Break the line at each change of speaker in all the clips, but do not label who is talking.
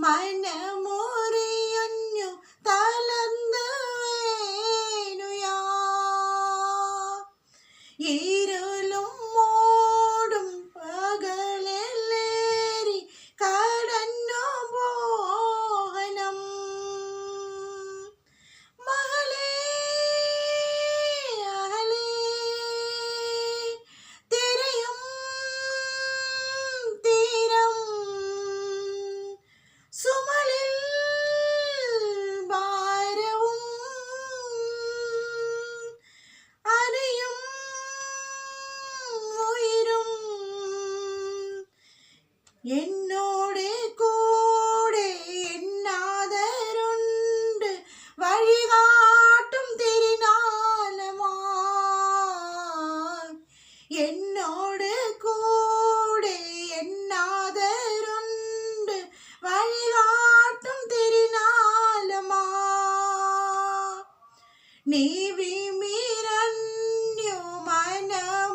മനമുറിയഞ്ഞു തളർന്നു വീണുയാ. ഇരുളും മൂടും പകലിലേറി കടന്നു പോകണം. മകളേ അകലേ തിരയും തീരം സുമലിൽ ഭാരവും അരയും ഉയരും എന്നോട് കൂടെ എന്നാതരുണ്ട് വഴികാട്ടും തിരുനാളമായി. എന്നോട് കൂടെ എന്നാതരുണ്ട് വഴികാട്ടും തിരുനാളമായി. നീ വിമിരഞ്ഞു മനമുറിയഞ്ഞു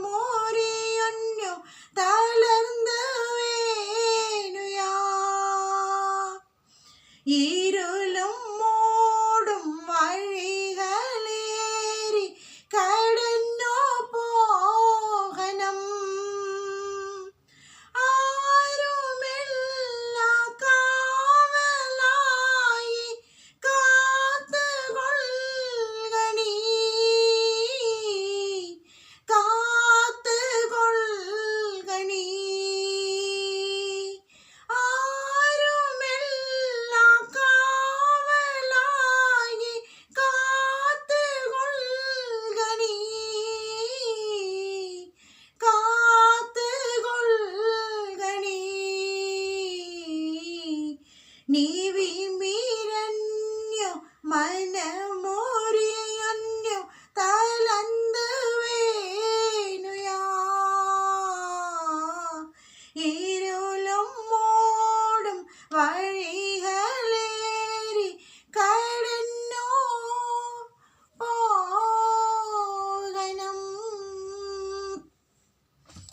തളർന്നു വീണുയാ. ഇരുളും മൂടും വഴികളേറി കടന്നു പോകണം. ആരുമില്ലാ കാവലായി കാത്തുകൊള്ളുക നീ, കാത്തുകൊള്ളുക നീ. ആരുമില്ലാ കാവലായി കാത്തുകൊള്ളുക നീ, കാത്തുകൊള്ളുക നീ. നീ വിമിരഞ്ഞു മനമുറിയഞ്ഞു തളർന്നു വീണുയാ. ഇരുളും മൂടും വഴികളേറി കടന്നു போகணும்.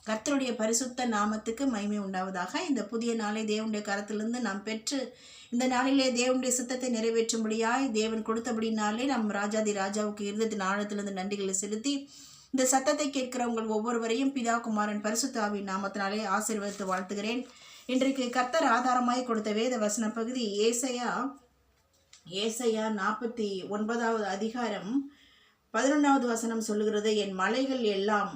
கர்த்தருடைய பரிசுத்த நாமத்துக்கு மகிமை உண்டாவதாக. இந்த புதிய நாளை தேவனுடைய கரத்திலிருந்து நாம் பெற்று இந்த நாளிலே தேவனுடைய சித்தத்தை நிறைவேற்றும்படியாய் தேவன் கொடுத்தபடினாலே நம் ராஜாதி ராஜாவுக்கு இருந்ததின் ஆழத்திலிருந்து நன்றிகளை செலுத்தி இந்த சத்தத்தை கேட்கிற உங்கள் ஒவ்வொருவரையும் பிதா குமாரன் பரிசுத்த ஆவியின் நாமத்தினாலே ஆசீர்வதித்து வாழ்த்துகிறேன். இன்றைக்கு கர்த்தர் ஆதாரமாய் கொடுத்த வேத வசன பகுதி ஏசாயா 49வது அதிகாரம் 11வது வசனம் சொல்லுகிறது, என் மலைகள் எல்லாம்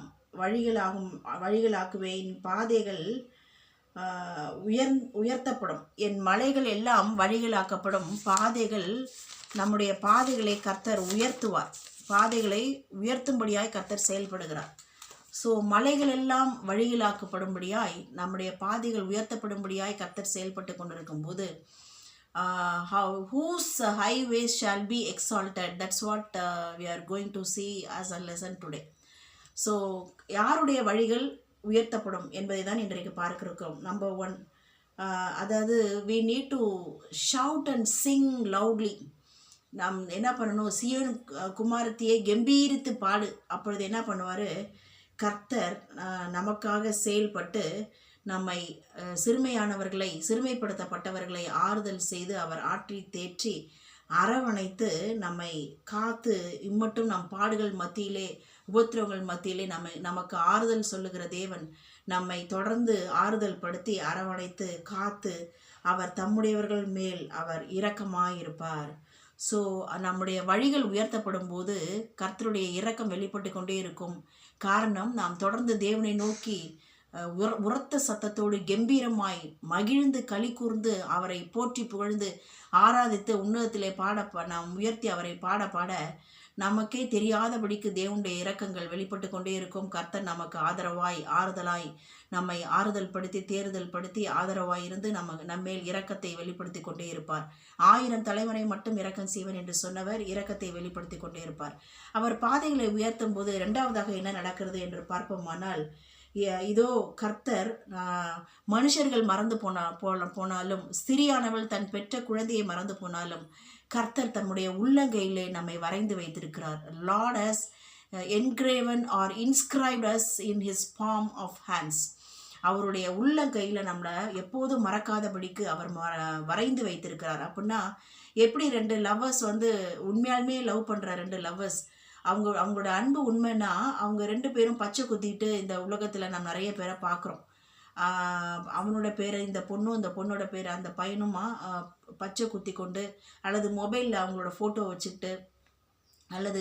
வழிகளாக்குவேன், பாதைகள் உயர்த்தப்படும். என் மலைகள் எல்லாம் வழிகளாக்கப்படும், பாதைகள் நம்முடைய பாதைகளை கர்த்தர் உயர்த்துவார். பாதைகளை உயர்த்தும்படியாய் கர்த்தர் செயல்படுகிறார். ஸோ மலைகள் எல்லாம் வழிகளாக்கப்படும்படியாய் நம்முடைய பாதைகள் உயர்த்தப்படும்படியாய் கர்த்தர் செயல்பட்டு கொண்டிருக்கும் போது whose highways shall be exalted, that's what we are going to see as a lesson today. So யாருடைய வழிகள் உயர்த்தப்படும் என்பதை தான் இன்றைக்கு பார்க்கிறோம். நம்பர் 1, அதாவது we need to shout and sing loudly. நாம் என்ன பண்ணணும், சீயோன் குமாரத்தியை கம்பீரித்து பாடு. அப்பொழுது என்ன பண்ணுவார், கர்த்தர் நமக்காக செயல்பட்டு நம்மை சிறுமைப்படுத்தப்பட்டவர்களை ஆறுதல் செய்து அவர் ஆற்றி தேற்றி அரவணைத்து நம்மை காத்து இம்மட்டும் நம் பாடுகள் மத்தியிலே உபத்திரவங்கள் மத்தியிலே நமக்கு ஆறுதல் சொல்லுகிற தேவன் நம்மை தொடர்ந்து ஆறுதல் படுத்தி அரவணைத்து காத்து அவர் தம்முடையவர்கள் மேல் அவர் இரக்கமாயிருப்பார். ஸோ நம்முடைய வழிகள் உயர்த்தப்படும் போது கர்த்தருடைய இரக்கம் வெளிப்பட்டு கொண்டே இருக்கும். காரணம், நாம் தொடர்ந்து தேவனை நோக்கி உரத்த சத்தத்தோடு கம்பீரமாய் மகிழ்ந்து களி கூர்ந்து அவரை போற்றி புகழ்ந்து ஆராதித்து உன்னதத்திலே நாம் உயர்த்தி அவரை பாட நமக்கே தெரியாதபடிக்கு தேவனுடைய இரக்கங்கள் வெளிப்பட்டு கொண்டே இருக்கும். கர்த்தர் நமக்கு ஆறுதலாய் நம்மை ஆறுதல் படுத்தி தேறுதல் படுத்தி ஆதரவாய் இருந்து நம்மேல் இரக்கத்தை வெளிப்படுத்தி கொண்டே இருப்பார். 1000 தலைவரை மட்டும் இரக்கம் செய்வன் என்று சொன்னவர் இரக்கத்தை வெளிப்படுத்தி கொண்டே இருப்பார். அவர் பாதைகளை உயர்த்தும் போது 2வதாக என்ன நடக்கிறது என்று பார்ப்போமானால், இதோ கர்த்தர் மனுஷர்கள் மறந்து போனாலும் ஸ்திரியானவள் தன் பெற்ற குழந்தையை மறந்து போனாலும் கர்த்தர் தம்முடைய உள்ளங்கையிலே நம்மை வரைந்து வைத்திருக்கிறார். Lord has engraven or inscribed us in his palm of hands. அவருடைய உள்ளங்கையில் நம்மளை எப்போதும் மறக்காதபடிக்கு அவர் வரைந்து வைத்திருக்கிறார். அப்படின்னா எப்படி ரெண்டு லவ்வர்ஸ் வந்து உண்மையாலுமே லவ் பண்ணுற ரெண்டு லவ்வர்ஸ் அவங்களோட அன்பு உண்மைன்னா அவங்க ரெண்டு பேரும் பச்சை குத்திட்டு இந்த உலகத்தில் நம்ம நிறைய பேரை பார்க்குறோம். அவனோட பேரை இந்த பொண்ணும் இந்த பொண்ணோட பேரை அந்த பையனுமா பச்சை குத்தி கொண்டு அல்லது மொபைலில் அவங்களோட ஃபோட்டோ வச்சுக்கிட்டு அல்லது